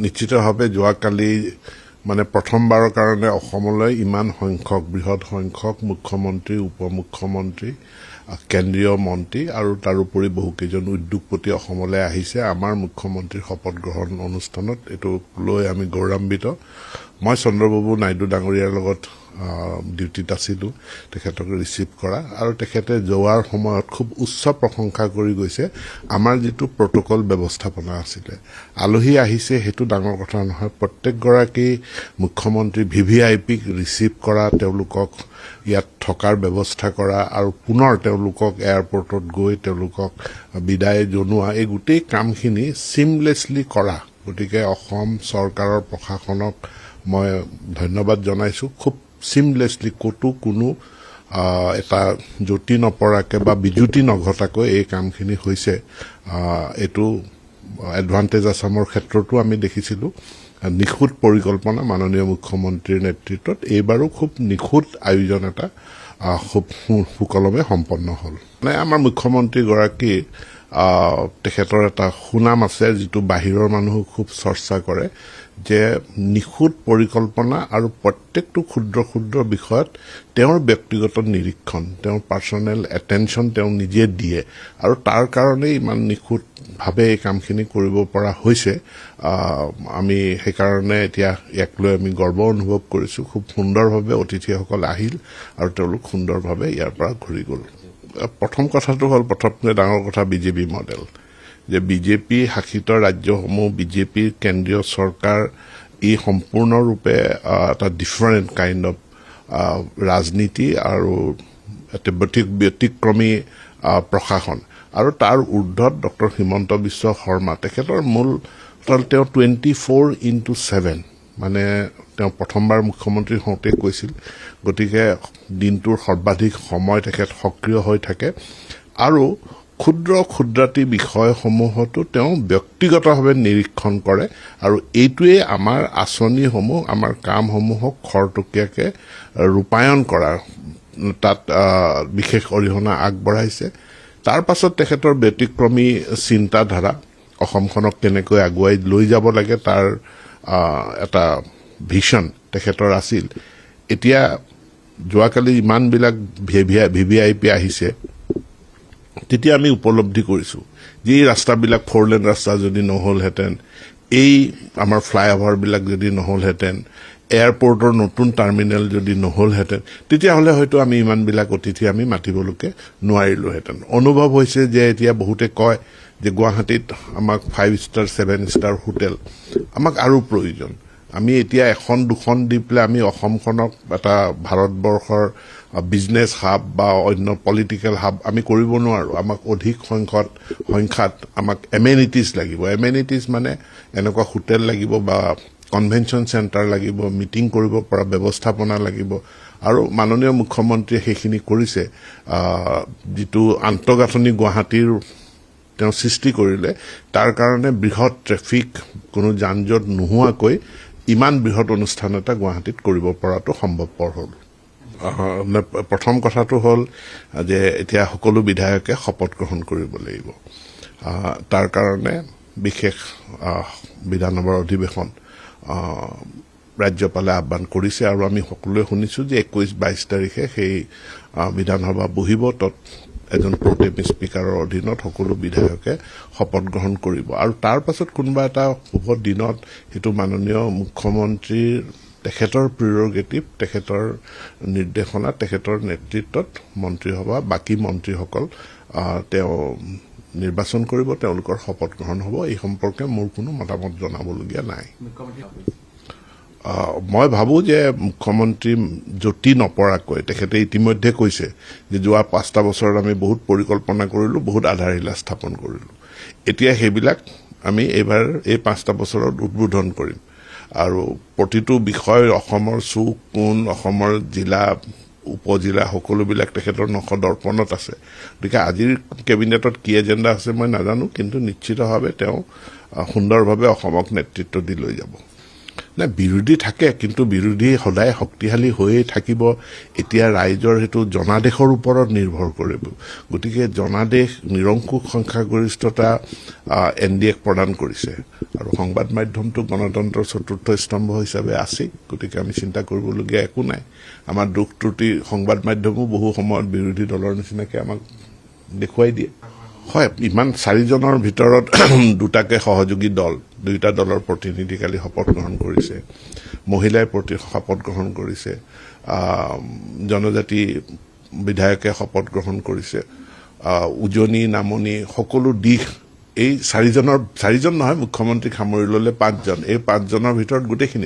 নিশ্চিতভাৱে যোৱাকালি মানে প্ৰথমবাৰৰ কাৰণে অসমলৈ ইমান সংখ্যক বৃহৎ সংখ্যক মুখ্যমন্ত্ৰী উপমুখ্যমন্ত্ৰী কেন্দ্ৰীয় মন্ত্ৰী আৰু তাৰোপৰি বহুকেইজন উদ্যোগপতি অসমলৈ আহিছে আমাৰ মুখ্যমন্ত্ৰীৰ শপত গ্ৰহণ অনুষ্ঠানত এইটো লৈ আমি গৌৰৱান্বিত মই চন্দ্ৰবাবু নাইডু ডাঙৰীয়াৰ লগত ডিউটিত আছিলোঁ তেখেতক ৰিচিভ কৰা আৰু তেখেতে যোৱাৰ সময়ত খুব উচ্চ প্ৰশংসা কৰি গৈছে আমাৰ যিটো প্ৰট'কল ব্যৱস্থাপনা আছিলে আলহী আহিছে সেইটো ডাঙৰ কথা নহয় প্ৰত্যেকগৰাকী মুখ্যমন্ত্ৰী VVIPক ৰিচিভ কৰা তেওঁলোকক ইয়াত থকাৰ ব্যৱস্থা কৰা আৰু পুনৰ তেওঁলোকক এয়াৰপৰ্টত গৈ তেওঁলোকক বিদায় জনোৱা এই গোটেই কামখিনি চিমলেছলি কৰা গতিকে অসম চৰকাৰৰ প্ৰশাসনক মই ধন্যবাদ জনাইছোঁ খুব চিমলেছলি ক'তো কোনো এটা জ্যোতি নপৰাকৈ বা বিজুতি নঘটাকৈ এই কামখিনি হৈছে এইটো এডভান্টেজ আছামৰ ক্ষেত্ৰতো আমি দেখিছিলোঁ নিখুঁত পৰিকল্পনা মাননীয় মুখ্যমন্ত্ৰীৰ নেতৃত্বত এইবাৰো খুব নিখুঁত আয়োজন এটা খুব সুকলমে সম্পন্ন হ'ল মানে আমাৰ মুখ্যমন্ত্ৰীগৰাকী তেখেতৰ এটা সুনাম আছে যিটো বাহিৰৰ মানুহো খুব চৰ্চা কৰে যে নিখুঁত পৰিকল্পনা আৰু প্ৰত্যেকটো ক্ষুদ্ৰ ক্ষুদ্ৰ বিষয়ত তেওঁৰ ব্যক্তিগত নিৰীক্ষণ তেওঁৰ পাৰ্চনেল এটেনশ্যন তেওঁ নিজে দিয়ে আৰু তাৰ কাৰণেই ইমান নিখুঁতভাৱে এই কামখিনি কৰিব পৰা হৈছে আমি সেইকাৰণে এতিয়া ইয়াক লৈ আমি গৰ্ব অনুভৱ কৰিছোঁ খুব সুন্দৰভাৱে অতিথিসকল আহিল আৰু তেওঁলোক সুন্দৰভাৱে ইয়াৰ পৰা ঘূৰি গ'ল প্ৰথম কথাটো হ'ল প্ৰথমতে ডাঙৰ কথা বিজেপি মডেল যে বিজেপি শাসিত ৰাজ্যসমূহ বিজেপিৰ কেন্দ্ৰীয় চৰকাৰ ই সম্পূৰ্ণৰূপে এটা ডিফাৰেণ্ট কাইণ্ড অফ ৰাজনীতি আৰু এটা ব্যতিক্ৰমী প্ৰশাসন আৰু তাৰ ঊৰ্ধত ডক্টৰ হিমন্ত বিশ্ব শৰ্মা তেখেতৰ মূল তেওঁ 24/7 মানে তেওঁ প্ৰথমবাৰ মুখ্যমন্ত্ৰী হওঁতে কৈছিল গতিকে দিনটোৰ সৰ্বাধিক সময় তেখেত সক্ৰিয় হৈ থাকে আৰু ক্ষুদ্ৰ ক্ষুদ্ৰাতি বিষয়সমূহতো তেওঁ ব্যক্তিগতভাৱে নিৰীক্ষণ কৰে আৰু এইটোৱে আমাৰ আঁচনিসমূহ আমাৰ কামসমূহক খৰতকীয়াকৈ ৰূপায়ণ কৰা তাত বিশেষ অৰিহণা আগবঢ়াইছে তাৰ পাছত তেখেতৰ ব্যতিক্ৰমী চিন্তাধাৰা অসমখনক কেনেকৈ আগুৱাই লৈ যাব লাগে তাৰ এটা ভিছন তেখেতৰ আছিল এতিয়া যোৱাকালি ইমানবিলাক VVIP আহিছে তেতিয়া আমি উপলব্ধি কৰিছোঁ যে এই ৰাস্তাবিলাক 4-লেন ৰাস্তা যদি নহ'লহেঁতেন এই আমাৰ ফ্লাইঅভাৰবিলাক যদি নহ'লহেঁতেন এয়াৰপৰ্টৰ নতুন টাৰ্মিনেল যদি নহ'লহেঁতেন তেতিয়াহ'লে হয়তো আমি ইমানবিলাক অতিথি আমি মাতিবলৈকে নোৱাৰিলোহেঁতেন অনুভৱ হৈছে যে এতিয়া বহুতে কয় যে গুৱাহাটীত আমাক 5 ষ্টাৰ 7 ষ্টাৰ হোটেল আমাক আৰু প্ৰয়োজন আমি এতিয়া এখন দুখন দি পেলাই আমি অসমখনক এটা ভাৰতবৰ্ষৰ বিজনেছ হাব বা অন্য পলিটিকেল হাব আমি কৰিব নোৱাৰোঁ আমাক অধিক সংখ্যাত আমাক এমেনিটিজ লাগিব এমেনিটিজ মানে এনেকুৱা হোটেল লাগিব বা কনভেনশ্যন চেণ্টাৰ লাগিব মিটিং কৰিব পৰা ব্যৱস্থাপনা লাগিব আৰু মাননীয় মুখ্যমন্ত্ৰীয়ে সেইখিনি কৰিছে যিটো আন্তঃগাঁথনি গুৱাহাটীৰ তেওঁ সৃষ্টি কৰিলে তাৰ কাৰণে বৃহৎ ট্ৰেফিক কোনো যান জঁট নোহোৱাকৈ ইমান বৃহৎ অনুষ্ঠান এটা গুৱাহাটীত কৰিব পৰাটো সম্ভৱপৰ হ'ল প্ৰথম কথাটো হ'ল যে এতিয়া সকলো বিধায়কে শপত গ্ৰহণ কৰিব লাগিব তাৰ কাৰণে বিশেষ বিধানসভাৰ অধিৱেশন ৰাজ্যপালে আহ্বান কৰিছে আৰু আমি সকলোৱে শুনিছোঁ যে 21-22 তাৰিখে সেই বিধানসভা বহিব তত এজন প্ৰটেম স্পীকাৰৰ অধীনত সকলো বিধায়কে শপত গ্ৰহণ কৰিব আৰু তাৰ পাছত কোনোবা এটা শুভ দিনত সেইটো মাননীয় মুখ্যমন্ত্ৰীৰ তেখেতৰ প্ৰিৰগেটিভ তেখেতৰ নিৰ্দেশনা তেখেতৰ নেতৃত্বত মন্ত্ৰীসভা বাকী মন্ত্ৰীসকল তেওঁ নিৰ্বাচন কৰিব তেওঁলোকৰ শপত গ্ৰহণ হ'ব এই সম্পৰ্কে মোৰ কোনো মতামত জনাবলগীয়া নাই মই ভাবোঁ যে মুখ্যমন্ত্ৰী জ্যোতি নপৰাকৈ তেখেতে ইতিমধ্যে কৈছে যে যোৱা 5টা বছৰত আমি বহুত পৰিকল্পনা কৰিলোঁ বহুত আধাৰশিলা স্থাপন কৰিলোঁ এতিয়া সেইবিলাক আমি এইবাৰ এই 5টা বছৰত উদ্বোধন কৰিম আৰু প্ৰতিটো বিষয় অসমৰ চুক কোণ অসমৰ জিলা উপজিলা সকলোবিলাক তেখেতৰ নখ দৰ্পণত আছে গতিকে আজিৰ কেবিনেটত কি এজেণ্ডা আছে মই নাজানো কিন্তু নিশ্চিতভাৱে তেওঁ সুন্দৰভাৱে অসমক নেতৃত্ব দি লৈ যাব না বিৰোধী থাকে কিন্তু বিৰোধী সদায় শক্তিশালী হৈয়ে থাকিব এতিয়া ৰাইজৰ হেতু জনাদেশৰ ওপৰত নিৰ্ভৰ কৰিব গতিকে জনাদেশ নিৰংকুশ সংখ্যাগৰিষ্ঠতা এনডিএক প্ৰদান কৰিছে আৰু সংবাদ মাধ্যমটো গণতন্ত্ৰৰ চতুৰ্থ স্তম্ভ হিচাপে আছে গতিকে আমি চিন্তা কৰিবলগীয়া একো নাই আমাৰ দুখ ত্ৰুটি সংবাদ মাধ্যমো বহু সময়ত বিৰোধী দলৰ নিচিনাকে আমাক দেখুৱাই দিয়ে হয় ইমান চাৰিজনৰ ভিতৰত দুটাকে সহযোগী দল দুইটা দলৰ প্ৰতিনিধি কালি শপত গ্ৰহণ কৰিছে মহিলাই শপত গ্ৰহণ কৰিছে জনজাতি বিধায়কে শপত গ্ৰহণ কৰিছে উজনি নামনি সকলো দিশ এই চাৰিজন নহয় মুখ্যমন্ত্ৰীক সামৰি ল'লে 5জন এই 5জনৰ ভিতৰত গোটেইখিনি